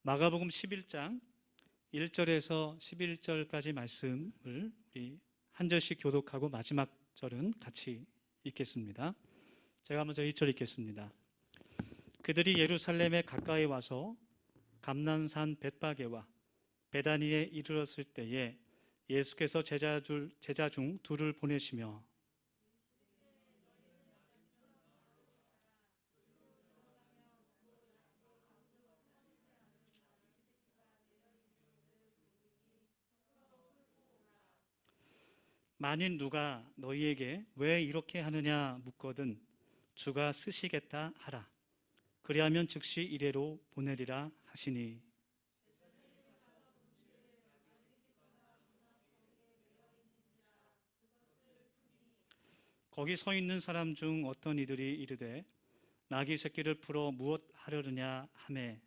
마가복음 11장 1절에서 11절까지 말씀을 우리 한 절씩 교독하고 마지막 절은 같이 읽겠습니다. 제가 먼저 1절 읽겠습니다. 그들이 예루살렘에 가까이 와서 감난산 벳바게와 베다니에 이르렀을 때에 예수께서 제자 중 둘을 보내시며 만일 누가 너희에게 왜 이렇게 하느냐 묻거든 주가 쓰시겠다 하라. 그리하면 즉시 이레로 보내리라 하시니 거기 서 있는 사람 중 어떤 이들이 이르되 나귀 새끼를 풀어 무엇 하려느냐 하매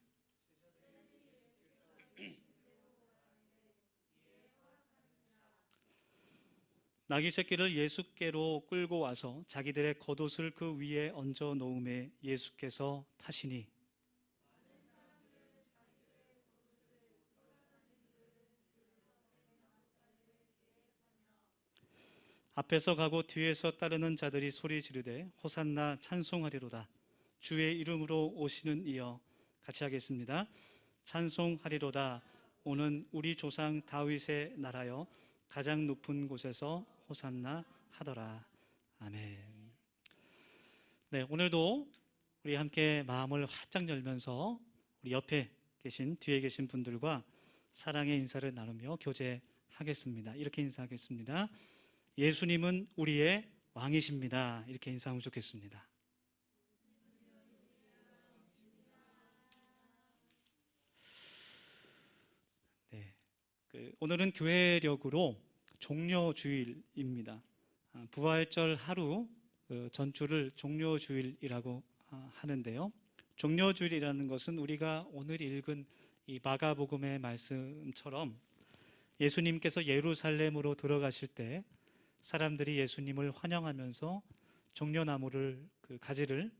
나귀 새끼를 예수께로 끌고 와서 자기들의 겉옷을 그 위에 얹어 놓음에 예수께서 타시니 앞에서 가고 뒤에서 따르는 자들이 소리 지르되 호산나 찬송하리로다. 주의 이름으로 오시는 이여. 같이 하겠습니다. 찬송하리로다. 오는 우리 조상 다윗의 나라여 가장 높은 곳에서 호산나 하더라. 아멘. 네, 오늘도 우리 함께 마음을 활짝 열면서 우리 옆에 계신 뒤에 계신 분들과 사랑의 인사를 나누며 교제하겠습니다. 이렇게 인사하겠습니다. 예수님은 우리의 왕이십니다. 이렇게 인사하면 좋겠습니다. 네, 오늘은 교회력으로 종료주일입니다. 부활절 하루 전주를 종료주일이라고 하는데요. 종료주일이라는 것은 우리가 오늘 읽은 이 마가복음의 말씀처럼 예수님께서 예루살렘으로 들어가실 때 사람들이 예수님을 환영하면서 종려나무를 그 가지를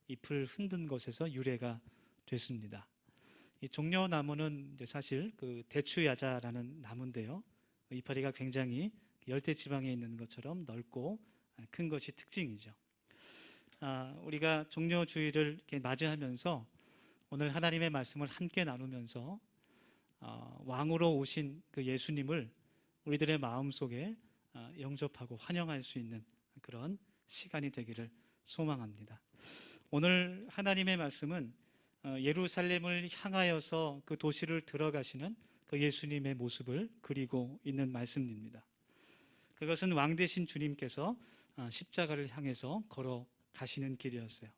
잎을 흔든 것에서 유래가 됐습니다. 이 종려나무는 이제 사실 그 대추야자라는 나무인데요. 이파리가 굉장히 열대 지방에 있는 것처럼 넓고 큰 것이 특징이죠. 우리가 종려주일을 이렇게 맞이하면서 오늘 하나님의 말씀을 함께 나누면서 왕으로 오신 그 예수님을 우리들의 마음 속에 영접하고 환영할 수 있는 그런 시간이 되기를 소망합니다. 오늘 하나님의 말씀은 예루살렘을 향하여서 그 도시를 들어가시는 그 예수님의 모습을 그리고 있는 말씀입니다. 그것은 왕 되신 주님께서 십자가를 향해서 걸어가시는 길이었어요.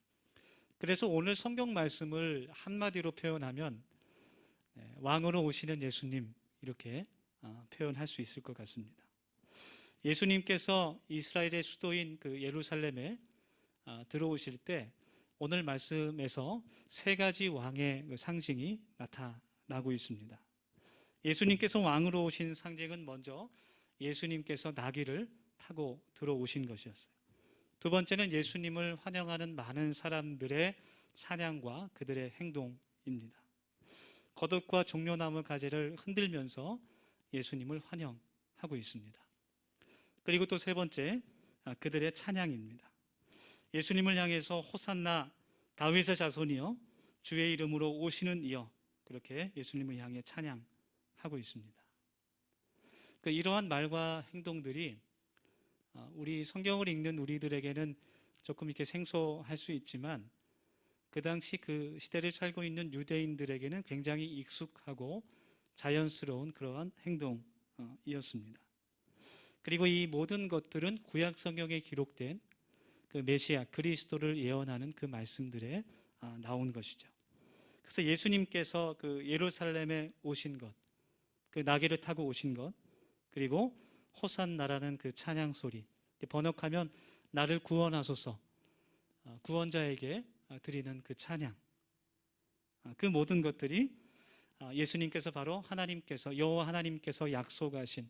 그래서 오늘 성경 말씀을 한마디로 표현하면 왕으로 오시는 예수님 이렇게 표현할 수 있을 것 같습니다. 예수님께서 이스라엘의 수도인 그 예루살렘에 들어오실 때 오늘 말씀에서 세 가지 왕의 상징이 나타나고 있습니다. 예수님께서 왕으로 오신 상징은 먼저 예수님께서 나귀를 타고 들어오신 것이었어요. 두 번째는 예수님을 환영하는 많은 사람들의 찬양과 그들의 행동입니다. 겉옷과 종려나무 가지를 흔들면서 예수님을 환영하고 있습니다. 그리고 또 세 번째, 그들의 찬양입니다. 예수님을 향해서 호산나 다윗의 자손이여 주의 이름으로 오시는 이여 그렇게 예수님을 향해 찬양하고 있습니다. 이러한 말과 행동들이 우리 성경을 읽는 우리들에게는 조금 이렇게 생소할 수 있지만 그 당시 그 시대를 살고 있는 유대인들에게는 굉장히 익숙하고 자연스러운 그러한 행동이었습니다. 그리고 이 모든 것들은 구약 성경에 기록된 그 메시아 그리스도를 예언하는 그 말씀들에 나온 것이죠. 그래서 예수님께서 그 예루살렘에 오신 것, 그 나귀를 타고 오신 것, 그리고 호산나라는 그 찬양 소리, 번역하면 나를 구원하소서, 구원자에게 드리는 그 찬양, 그 모든 것들이 예수님께서 바로 하나님께서 여호와 하나님께서 약속하신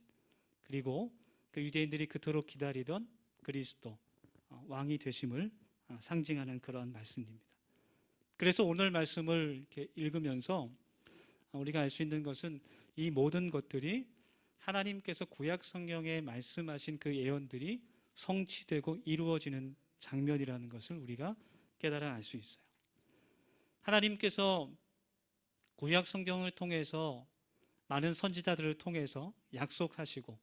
그리고 그 유대인들이 그토록 기다리던 그리스도 왕이 되심을 상징하는 그런 말씀입니다. 그래서 오늘 말씀을 이렇게 읽으면서 우리가 알 수 있는 것은 이 모든 것들이 하나님께서 구약 성경에 말씀하신 그 예언들이 성취되고 이루어지는 장면이라는 것을 우리가 깨달아 알 수 있어요. 하나님께서 구약 성경을 통해서 많은 선지자들을 통해서 약속하시고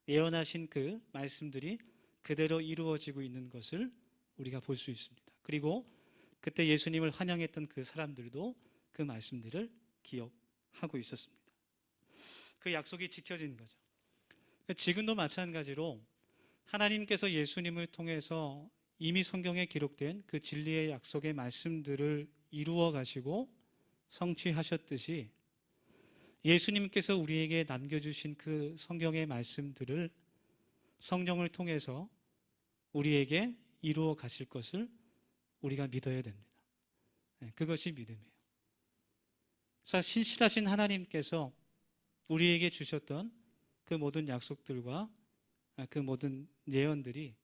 예언하신 그 말씀들이 그대로 이루어지고 있는 것을 우리가 볼 수 있습니다. 그리고 그때 예수님을 환영했던 그 사람들도 그 말씀들을 기억하고 있었습니다. 그 약속이 지켜진 거죠. 지금도 마찬가지로 하나님께서 예수님을 통해서 이미 성경에 기록된 그 진리의 약속의 말씀들을 이루어 가시고 성취하셨듯이 예수님께서 우리에게 남겨주신 그 성경의 말씀들을 성령을 통해서 우리에게 이루어 가실 것을 우리가 믿어야 됩니다. 그것이 믿음이에요. 그래서 신실하신 하나님께서 우리에게 주셨던 그 모든 약속들과 그 모든 예언들이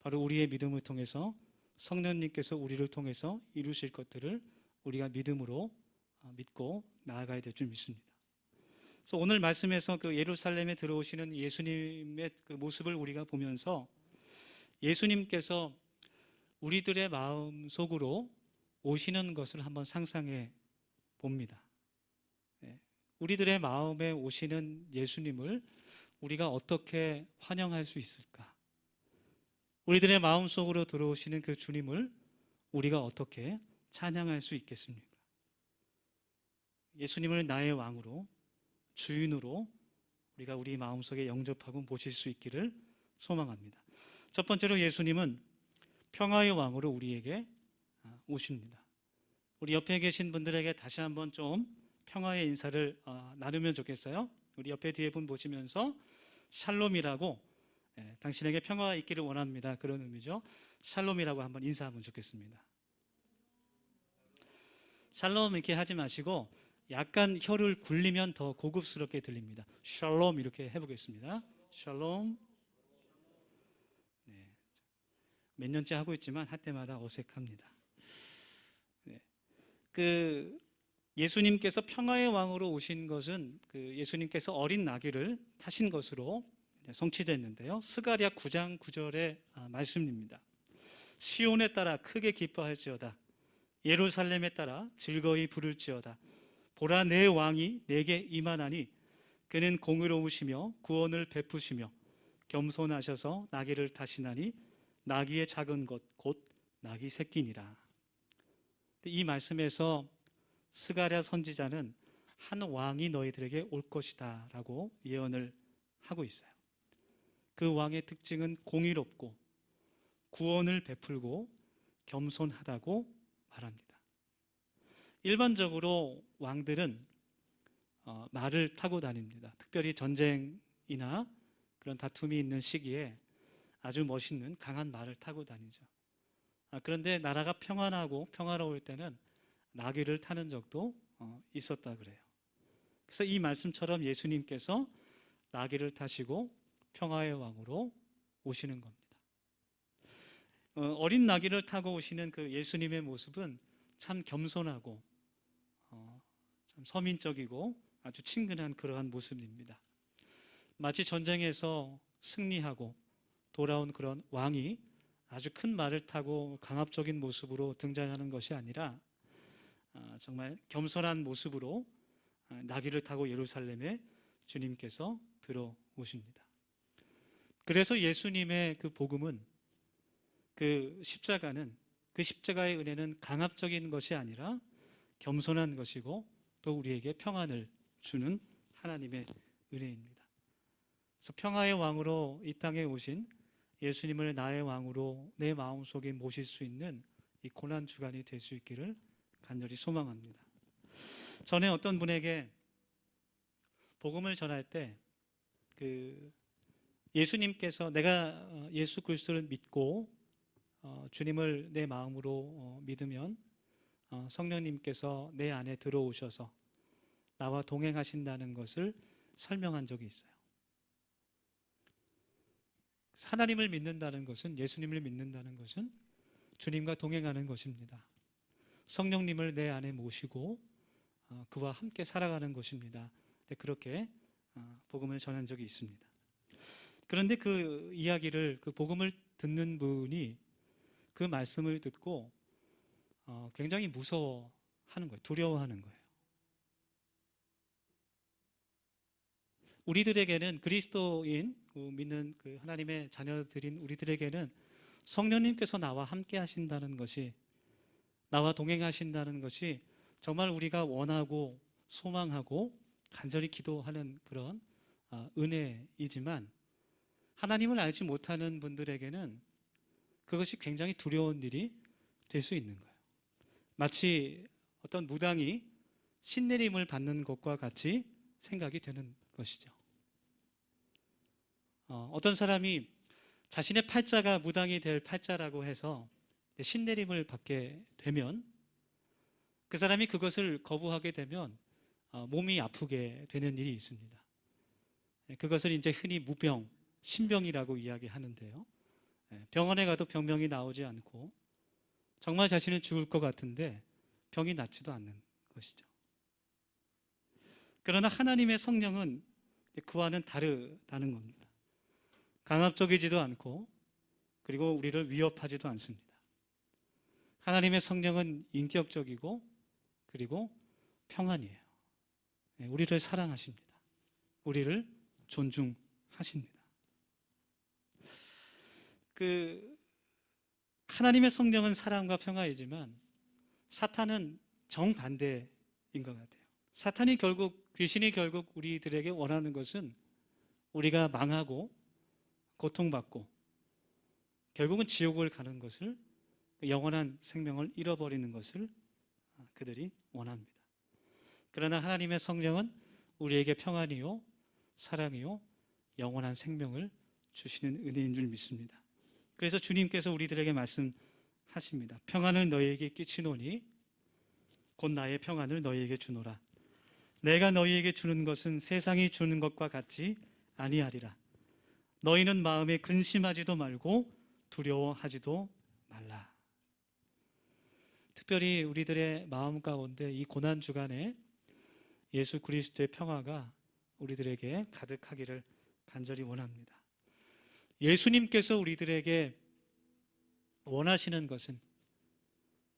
바로 우리의 믿음을 통해서 성령님께서 우리를 통해서 이루실 것들을 우리가 믿음으로 믿고 나아가야 될 줄 믿습니다. 그래서 오늘 말씀에서 그 예루살렘에 들어오시는 예수님의 그 모습을 우리가 보면서 예수님께서 우리들의 마음 속으로 오시는 것을 한번 상상해 봅니다. 우리들의 마음에 오시는 예수님을 우리가 어떻게 환영할 수 있을까? 우리들의 마음 속으로 들어오시는 그 주님을 우리가 어떻게 찬양할 수 있겠습니까? 예수님을 나의 왕으로, 주인으로 우리가 우리 마음속에 영접하고 모실 수 있기를 소망합니다. 첫 번째로 예수님은 평화의 왕으로 우리에게 오십니다. 우리 옆에 계신 분들에게 다시 한번 좀 평화의 인사를 나누면 좋겠어요. 우리 옆에 뒤에 분 보시면서 샬롬이라고, 당신에게 평화가 있기를 원합니다, 그런 의미죠. 샬롬이라고 한번 인사하면 좋겠습니다. 샬롬 이렇게 하지 마시고 약간 혀를 굴리면 더 고급스럽게 들립니다. 샬롬 이렇게 해보겠습니다. 샬롬. 네. 몇 년째 하고 있지만 할 때마다 어색합니다. 네. 그 예수님께서 평화의 왕으로 오신 것은 그 예수님께서 어린 나귀를 타신 것으로 성취됐는데요. 스가랴 9장 9절의 말씀입니다. 시온에 따라 크게 기뻐할지어다. 예루살렘에 따라 즐거이 부를지어다. 보라, 내 왕이 내게 임하나니 그는 공의로우시며 구원을 베푸시며 겸손하셔서 나귀를 타시나니 나귀의 작은 것 곧 나귀 새끼니라. 이 말씀에서 스가랴 선지자는 한 왕이 너희들에게 올 것이다 라고 예언을 하고 있어요. 그 왕의 특징은 공의롭고 구원을 베풀고 겸손하다고 말합니다. 일반적으로 왕들은 말을 타고 다닙니다. 특별히 전쟁이나 그런 다툼이 있는 시기에 아주 멋있는 강한 말을 타고 다니죠. 그런데 나라가 평안하고 평화로울 때는 나귀를 타는 적도 있었다 그래요. 그래서 이 말씀처럼 예수님께서 나귀를 타시고 평화의 왕으로 오시는 겁니다. 어린 나귀를 타고 오시는 그 예수님의 모습은 참 겸손하고 참 서민적이고 아주 친근한 그러한 모습입니다. 마치 전쟁에서 승리하고 돌아온 그런 왕이 아주 큰 말을 타고 강압적인 모습으로 등장하는 것이 아니라 정말 겸손한 모습으로 나귀를 타고 예루살렘에 주님께서 들어오십니다. 그래서 예수님의 그 복음은, 그 십자가는, 그 십자가의 은혜는 강압적인 것이 아니라 겸손한 것이고 또 우리에게 평안을 주는 하나님의 은혜입니다. 그래서 평화의 왕으로 이 땅에 오신 예수님을 나의 왕으로 내 마음속에 모실 수 있는 이 고난 주간이 될 수 있기를 간절히 소망합니다. 전에 어떤 분에게 복음을 전할 때 예수님께서, 내가 예수 그리스도를 믿고 주님을 내 마음으로 믿으면 성령님께서 내 안에 들어오셔서 나와 동행하신다는 것을 설명한 적이 있어요. 하나님을 믿는다는 것은, 예수님을 믿는다는 것은 주님과 동행하는 것입니다. 성령님을 내 안에 모시고 그와 함께 살아가는 것입니다. 그렇게 복음을 전한 적이 있습니다. 그런데 그 이야기를, 그 복음을 듣는 분이 그 말씀을 듣고 굉장히 무서워하는 거예요. 두려워하는 거예요. 우리들에게는, 그리스도인 믿는 그 하나님의 자녀들인 우리들에게는 성령님께서 나와 함께 하신다는 것이, 나와 동행하신다는 것이 정말 우리가 원하고 소망하고 간절히 기도하는 그런 은혜이지만, 하나님을 알지 못하는 분들에게는 그것이 굉장히 두려운 일이 될 수 있는 거예요. 마치 어떤 무당이 신내림을 받는 것과 같이 생각이 되는 것이죠. 어떤 사람이 자신의 팔자가 무당이 될 팔자라고 해서 신내림을 받게 되면, 그 사람이 그것을 거부하게 되면 몸이 아프게 되는 일이 있습니다. 그것을 이제 흔히 무병, 신병이라고 이야기하는데요. 병원에 가도 병명이 나오지 않고 정말 자신은 죽을 것 같은데 병이 낫지도 않는 것이죠. 그러나 하나님의 성령은 그와는 다르다는 겁니다. 강압적이지도 않고 그리고 우리를 위협하지도 않습니다. 하나님의 성령은 인격적이고 그리고 평안이에요. 우리를 사랑하십니다. 우리를 존중하십니다. 하나님의 성령은 사랑과 평화이지만 사탄은 정반대인 것 같아요. 사탄이 결국, 귀신이 결국 우리들에게 원하는 것은 우리가 망하고 고통받고 결국은 지옥을 가는 것을, 영원한 생명을 잃어버리는 것을 그들이 원합니다. 그러나 하나님의 성령은 우리에게 평안이요 사랑이요 영원한 생명을 주시는 은혜인 줄 믿습니다. 그래서 주님께서 우리들에게 말씀하십니다. 평안을 너희에게 끼치노니 곧 나의 평안을 너희에게 주노라. 내가 너희에게 주는 것은 세상이 주는 것과 같지 아니하리라. 너희는 마음에 근심하지도 말고 두려워하지도 말라. 특별히 우리들의 마음 가운데 이 고난 주간에 예수 그리스도의 평화가 우리들에게 가득하기를 간절히 원합니다. 예수님께서 우리들에게 원하시는 것은,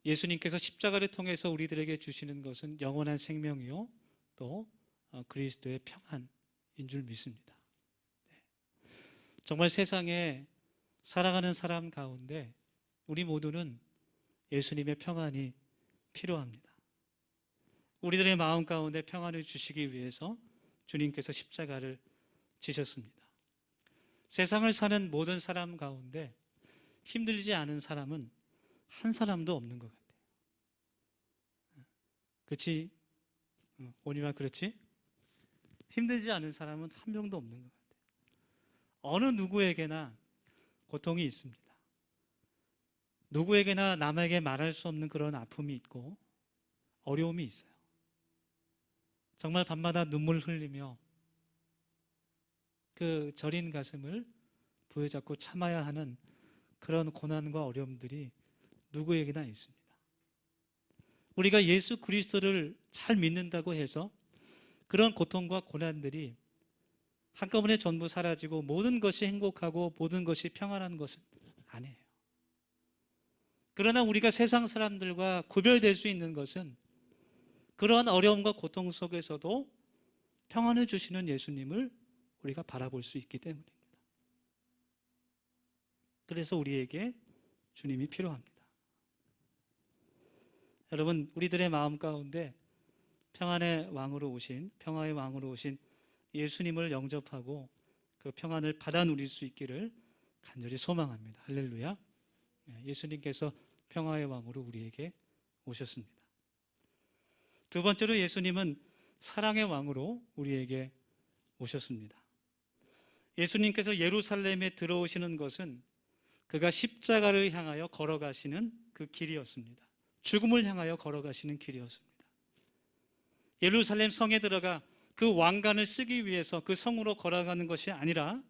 예수님께서 십자가를 통해서 우리들에게 주시는 것은 영원한 생명이요 또 그리스도의 평안인 줄 믿습니다. 정말 세상에 살아가는 사람 가운데 우리 모두는 예수님의 평안이 필요합니다. 우리들의 마음 가운데 평안을 주시기 위해서 주님께서 십자가를 지셨습니다. 세상을 사는 모든 사람 가운데 힘들지 않은 사람은 한 사람도 없는 것 같아요. 그렇지? 원희와 그렇지? 힘들지 않은 사람은 한 명도 없는 것 같아요. 어느 누구에게나 고통이 있습니다. 누구에게나 남에게 말할 수 없는 그런 아픔이 있고 어려움이 있어요. 정말 밤마다 눈물 흘리며 그 저린 가슴을 부여잡고 참아야 하는 그런 고난과 어려움들이 누구에게나 있습니다. 우리가 예수 그리스도를 잘 믿는다고 해서 그런 고통과 고난들이 한꺼번에 전부 사라지고 모든 것이 행복하고 모든 것이 평안한 것은 아니에요. 그러나 우리가 세상 사람들과 구별될 수 있는 것은 그러한 어려움과 고통 속에서도 평안을 주시는 예수님을 우리가 바라볼 수 있기 때문입니다. 그래서 우리에게 주님이 필요합니다. 여러분, 우리들의 마음 가운데 평안의 왕으로 오신, 평화의 왕으로 오신 예수님을 영접하고 그 평안을 받아 누릴 수 있기를 간절히 소망합니다. 할렐루야. 예수님께서 평화의 왕으로 우리에게 오셨습니다. 두 번째로 예수님은 사랑의 왕으로 우리에게 오셨습니다. 예수님께서 예루살렘에 들어오시는 것은 그가 십자가를 향하여 걸어가시는 그 길이었습니다. 죽음을 향하여 걸어가시는 길이었습니다. 예루살렘 성에 들어가 그 왕관을 쓰기 위해서 그 성으로 걸어가는 것이 아니라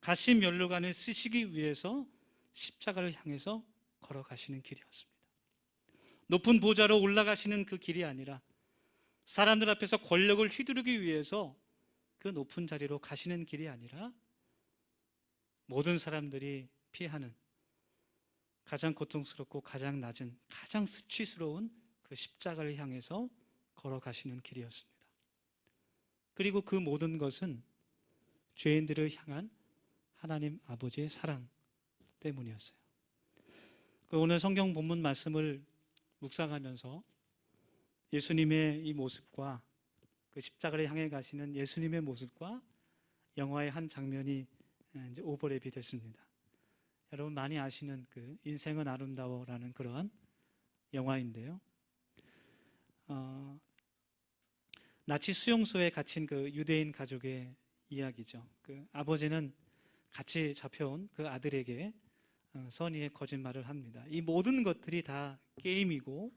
가시 면류관을 쓰시기 위해서 십자가를 향해서 걸어가시는 길이었습니다. 높은 보좌로 올라가시는 그 길이 아니라 사람들 앞에서 권력을 휘두르기 위해서 그 높은 자리로 가시는 길이 아니라 모든 사람들이 피하는 가장 고통스럽고 가장 낮은, 가장 수치스러운 그 십자가를 향해서 걸어가시는 길이었습니다. 그리고 그 모든 것은 죄인들을 향한 하나님 아버지의 사랑 때문이었어요. 오늘 성경 본문 말씀을 묵상하면서 예수님의 이 모습과 그 십자가를 향해 가시는 예수님의 모습과 영화의 한 장면이 이제 오버랩이 됐습니다. 여러분 많이 아시는 그 인생은 아름다워라는 그런 영화인데요. 나치 수용소에 갇힌 그 유대인 가족의 이야기죠. 그 아버지는 같이 잡혀온 그 아들에게 선의의 거짓말을 합니다. 이 모든 것들이 다 게임이고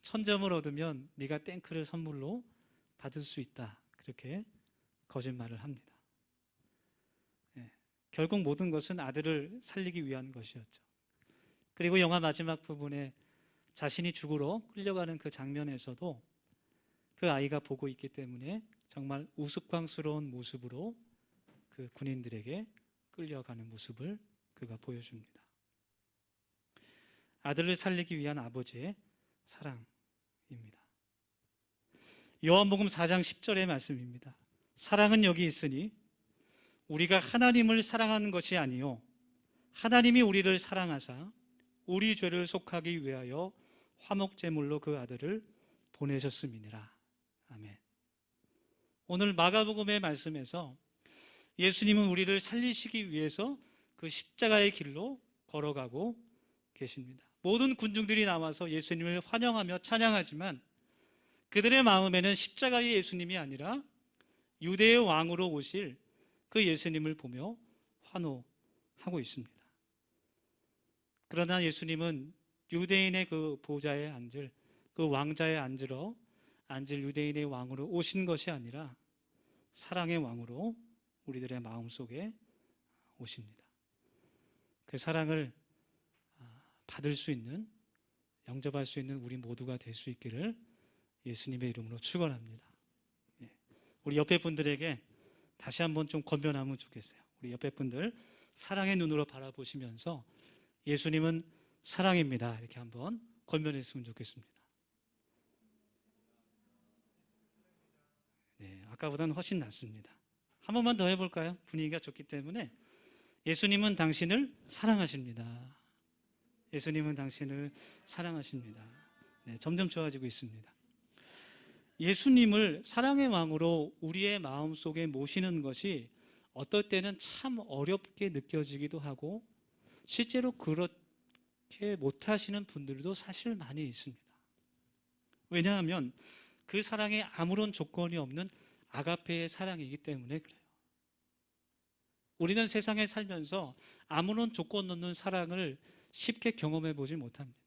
1000점을 얻으면 네가 탱크를 선물로 받을 수 있다. 그렇게 거짓말을 합니다. 결국 모든 것은 아들을 살리기 위한 것이었죠. 그리고 영화 마지막 부분에 자신이 죽으러 끌려가는 그 장면에서도 그 아이가 보고 있기 때문에 정말 우스꽝스러운 모습으로 그 군인들에게 끌려가는 모습을 그가 보여줍니다. 아들을 살리기 위한 아버지의 사랑입니다. 요한복음 4장 10절의 말씀입니다. 사랑은 여기 있으니 우리가 하나님을 사랑하는 것이 아니요 하나님이 우리를 사랑하사 우리 죄를 속하기 위하여 화목제물로 그 아들을 보내셨음이니라. 아멘. 오늘 마가복음의 말씀에서 예수님은 우리를 살리시기 위해서 그 십자가의 길로 걸어가고 계십니다. 모든 군중들이 나와서 예수님을 환영하며 찬양하지만 그들의 마음에는 십자가의 예수님이 아니라 유대의 왕으로 오실 그 예수님을 보며 환호하고 있습니다. 그러나 예수님은 유대인의 그 보좌에 앉을, 그 왕자에 앉을 유대인의 왕으로 오신 것이 아니라 사랑의 왕으로 우리들의 마음속에 오십니다. 그 사랑을 받을 수 있는, 영접할 수 있는 우리 모두가 될 수 있기를 예수님의 이름으로 축원합니다. 우리 옆에 분들에게 다시 한번 좀 권면하면 좋겠어요. 우리 옆에 분들 사랑의 눈으로 바라보시면서 예수님은 사랑입니다. 이렇게 한번 권면했으면 좋겠습니다. 네, 아까보다는 훨씬 낫습니다. 한 번만 더 해볼까요? 분위기가 좋기 때문에 예수님은 당신을 사랑하십니다. 예수님은 당신을 사랑하십니다. 네, 점점 좋아지고 있습니다. 예수님을 사랑의 왕으로 우리의 마음속에 모시는 것이 어떨 때는 참 어렵게 느껴지기도 하고 실제로 그렇게 못하시는 분들도 사실 많이 있습니다. 왜냐하면 그 사랑에 아무런 조건이 없는 아가페의 사랑이기 때문에 그래요. 우리는 세상에 살면서 아무런 조건 없는 사랑을 쉽게 경험해 보지 못합니다.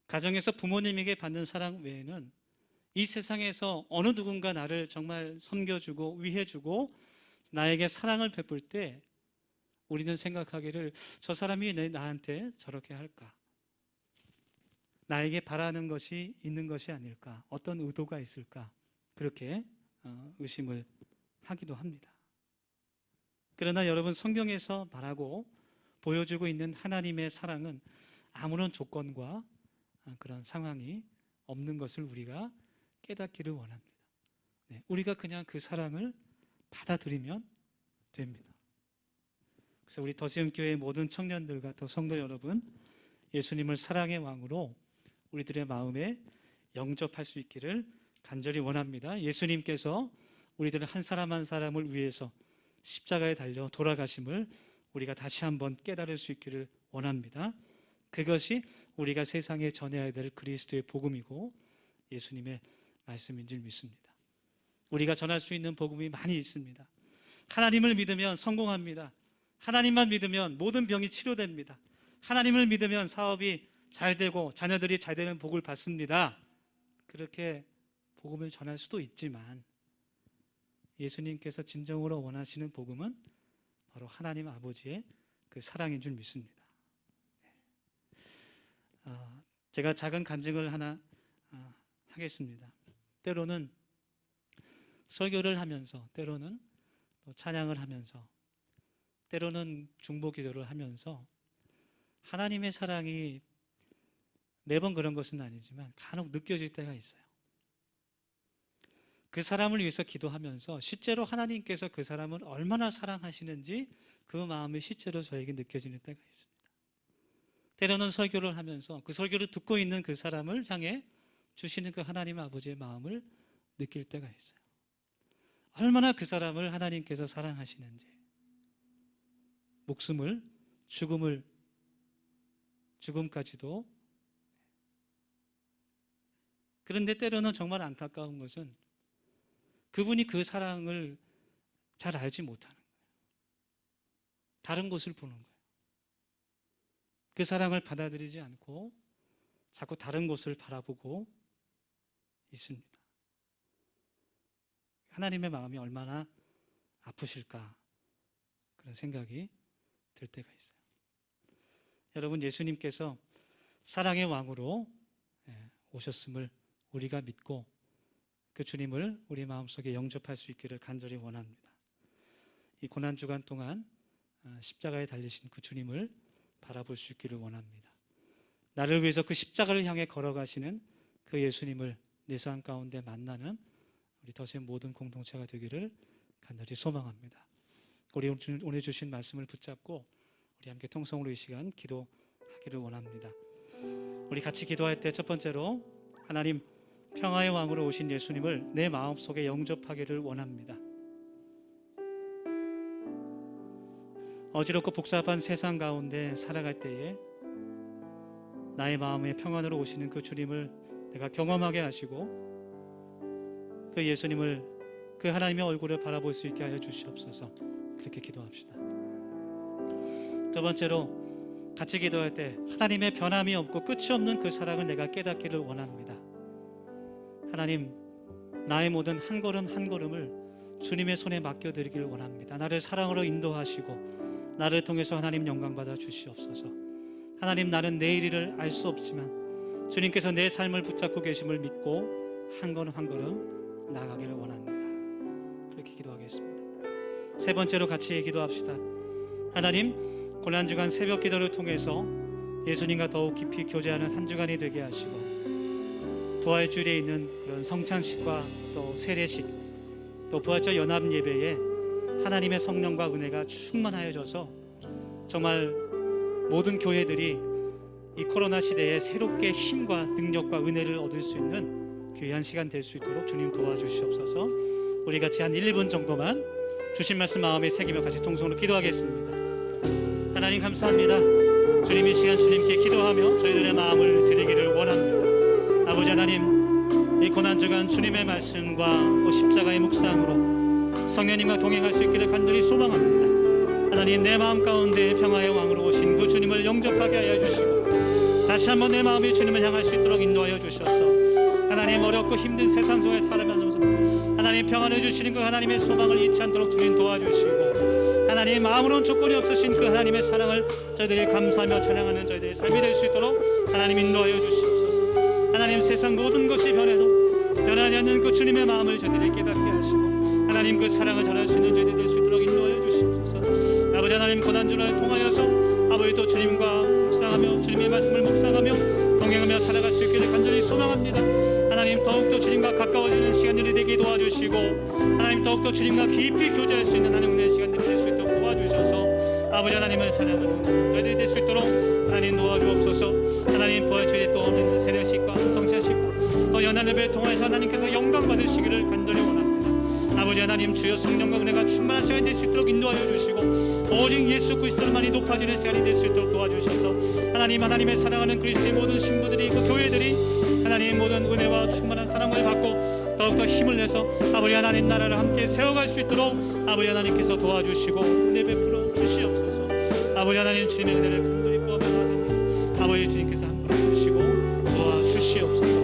가정에서 부모님에게 받는 사랑 외에는 이 세상에서 어느 누군가 나를 정말 섬겨주고 위해주고 나에게 사랑을 베풀 때 우리는 생각하기를 저 사람이 나한테 저렇게 할까? 나에게 바라는 것이 있는 것이 아닐까? 어떤 의도가 있을까? 그렇게 의심을 하기도 합니다. 그러나 여러분 성경에서 말하고 보여주고 있는 하나님의 사랑은 아무런 조건과 그런 상황이 없는 것을 우리가 깨닫기를 원합니다. 네, 우리가 그냥 그 사랑을 받아들이면 됩니다. 그래서 우리 더시음교회 모든 청년들과 더 성도 여러분, 예수님을 사랑의 왕으로 우리들의 마음에 영접할 수 있기를 간절히 원합니다. 예수님께서 우리들 한 사람 한 사람을 위해서 십자가에 달려 돌아가심을 우리가 다시 한번 깨달을 수 있기를 원합니다. 그것이 우리가 세상에 전해야 될 그리스도의 복음이고 예수님의 말씀인 줄 믿습니다. 우리가 전할 수 있는 복음이 많이 있습니다. 하나님을 믿으면 성공합니다. 하나님만 믿으면 모든 병이 치료됩니다. 하나님을 믿으면 사업이 잘 되고 자녀들이 잘 되는 복을 받습니다. 그렇게 복음을 전할 수도 있지만 예수님께서 진정으로 원하시는 복음은 바로 하나님 아버지의 그 사랑인 줄 믿습니다. 제가 작은 간증을 하나 하겠습니다. 때로는 설교를 하면서, 때로는 또 찬양을 하면서, 때로는 중보 기도를 하면서 하나님의 사랑이 매번 그런 것은 아니지만 간혹 느껴질 때가 있어요. 그 사람을 위해서 기도하면서 실제로 하나님께서 그 사람을 얼마나 사랑하시는지 그 마음이 실제로 저에게 느껴지는 때가 있습니다. 때로는 설교를 하면서 그 설교를 듣고 있는 그 사람을 향해 주시는 그 하나님 아버지의 마음을 느낄 때가 있어요. 얼마나 그 사람을 하나님께서 사랑하시는지, 목숨을, 죽음까지도. 그런데 때로는 정말 안타까운 것은 그분이 그 사랑을 잘 알지 못하는 거예요. 다른 곳을 보는 거예요. 그 사랑을 받아들이지 않고 자꾸 다른 곳을 바라보고 있습니다. 하나님의 마음이 얼마나 아프실까, 그런 생각이 들 때가 있어요. 여러분, 예수님께서 사랑의 왕으로 오셨음을 우리가 믿고 그 주님을 우리 마음속에 영접할 수 있기를 간절히 원합니다. 이 고난주간 동안 십자가에 달리신 그 주님을 바라볼 수 있기를 원합니다. 나를 위해서 그 십자가를 향해 걸어가시는 그 예수님을 내 삶 가운데 만나는 우리 더셈 모든 공동체가 되기를 간절히 소망합니다. 우리 오늘 주신 말씀을 붙잡고 우리 함께 통성으로 이 시간 기도하기를 원합니다. 우리 같이 기도할 때 첫 번째로 하나님 평화의 왕으로 오신 예수님을 내 마음속에 영접하기를 원합니다. 어지럽고 복잡한 세상 가운데 살아갈 때에 나의 마음에 평안으로 오시는 그 주님을 내가 경험하게 하시고 그 예수님을, 그 하나님의 얼굴을 바라볼 수 있게 하여 주시옵소서. 그렇게 기도합시다. 두 번째로 같이 기도할 때 하나님의 변함이 없고 끝이 없는 그 사랑을 내가 깨닫기를 원합니다. 하나님, 나의 모든 한 걸음 한 걸음을 주님의 손에 맡겨드리기를 원합니다. 나를 사랑으로 인도하시고 나를 통해서 하나님 영광 받아 주시옵소서. 하나님, 나는 내일 알 수 없지만 주님께서 내 삶을 붙잡고 계심을 믿고 한 걸음 한 걸음 나아가기를 원합니다. 그렇게 기도하겠습니다. 세 번째로 같이 기도합시다. 하나님, 고난주간 새벽 기도를 통해서 예수님과 더욱 깊이 교제하는 한 주간이 되게 하시고 부활주일에 있는 그런 성찬식과 또 세례식, 또 부활절 연합 예배에 하나님의 성령과 은혜가 충만하여져서 정말 모든 교회들이 이 코로나 시대에 새롭게 힘과 능력과 은혜를 얻을 수 있는 귀한 시간 될 수 있도록 주님 도와주시옵소서. 우리 같이 한 1분 정도만 주신 말씀 마음에 새기며 같이 통성으로 기도하겠습니다. 하나님 감사합니다. 주님, 이 시간 주님께 기도하며 저희들의 마음을 드리기를 원합니다. 아버지 하나님, 이 고난주간 주님의 말씀과 또 십자가의 묵상으로 성령님과 동행할 수 있기를 간절히 소망합니다. 하나님, 내 마음 가운데 평화의 왕으로 오신 그 주님을 영접하게 하여 주시고 다시 한번 내 마음이 주님을 향할 수 있도록 인도하여 주셔서 하나님, 어렵고 힘든 세상 속에 살아가면서 하나님 평안을 주시는 그 하나님의 소망을 잊지 않도록 주님 도와주시고 하나님, 아무런 조건이 없으신 그 하나님의 사랑을 저희들이 감사하며 찬양하는 저희들의 삶이 될 수 있도록 하나님 인도하여 주시옵소서. 하나님, 세상 모든 것이 변해도 변하지 않는 그 주님의 마음을 저희들이 깨닫게 하시고 하나님, 그 사랑을 전할 수 있는 저희들이 될 수 있도록 인도하여 주시옵소서. 아버지 하나님, 고난주를 통하여서 아버지 또 주님과 묵상하며 주님의 말씀을 묵상하며 동행하며 살아갈 수 있기를 간절히 소망합니다. 하나님, 더욱더 주님과 가까워지는 시간들이 되게 도와주시고 하나님, 더욱더 주님과 깊이 교제할 수 있는 하나님 은혜의 시간들이 될 수 있도록 도와주셔서 아버지 하나님을 찬양하는 저희들이 될 수 있도록 하나님 도와주옵소서. 하나님, 부활주일에 또 오는 세례식과 성찬식과 또 연합 예배를 통해서 하나님께서 영광 받으시기를 간절히 원합니다. 아버지 하나님, 주여 성령과 은혜가 충만한 시간이 될 수 있도록 인도하여 주시고 오직 예수 그리스도만이 높아지는 시간이 될 수 있도록 도와주셔서 하나님, 하나님의 사랑하는 그리스도의 모든 신부들이, 그 교회들이 하나님 모든 은혜와 충만한 사랑을 받고 더욱더 힘을 내서 아버지 하나님 나라를 함께 세워갈 수 있도록 아버지 하나님께서 도와주시고 은혜 베풀어 주시옵소서. 아버지 하나님, 주님의 은혜를 간절히 구하옵나니 아버지 주님께서 함께 해주시고 도와주시옵소서.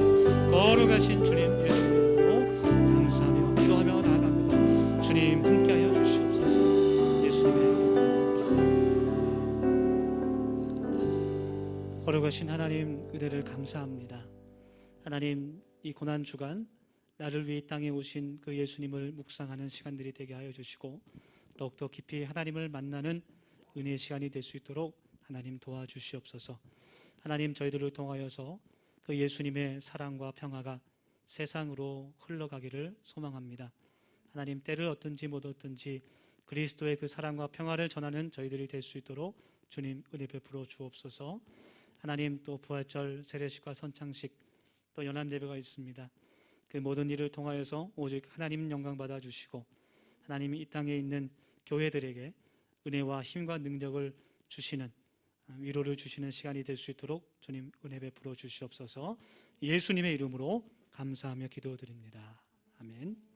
거룩하신 주님 예수님으로 감사하며 기도하며 나아갑니다. 주님 함께하여 주시옵소서. 예수님의 이름으로 거룩하신 하나님, 은혜를 감사합니다. 하나님, 이 고난 주간 나를 위해 이 땅에 오신 그 예수님을 묵상하는 시간들이 되게 하여 주시고 더욱더 깊이 하나님을 만나는 은혜의 시간이 될 수 있도록 하나님 도와주시옵소서. 하나님, 저희들을 통하여서 그 예수님의 사랑과 평화가 세상으로 흘러가기를 소망합니다. 하나님, 때를 얻든지 못 얻든지 그리스도의 그 사랑과 평화를 전하는 저희들이 될 수 있도록 주님 은혜 베풀어 주옵소서. 하나님, 또 부활절 세례식과 선창식 또 연합예배가 있습니다. 그 모든 일을 통하여서 오직 하나님 영광 받아 주시고 하나님이 이 땅에 있는 교회들에게 은혜와 힘과 능력을 주시는, 위로를 주시는 시간이 될 수 있도록 주님 은혜 베풀어 주시옵소서. 예수님의 이름으로 감사하며 기도드립니다. 아멘.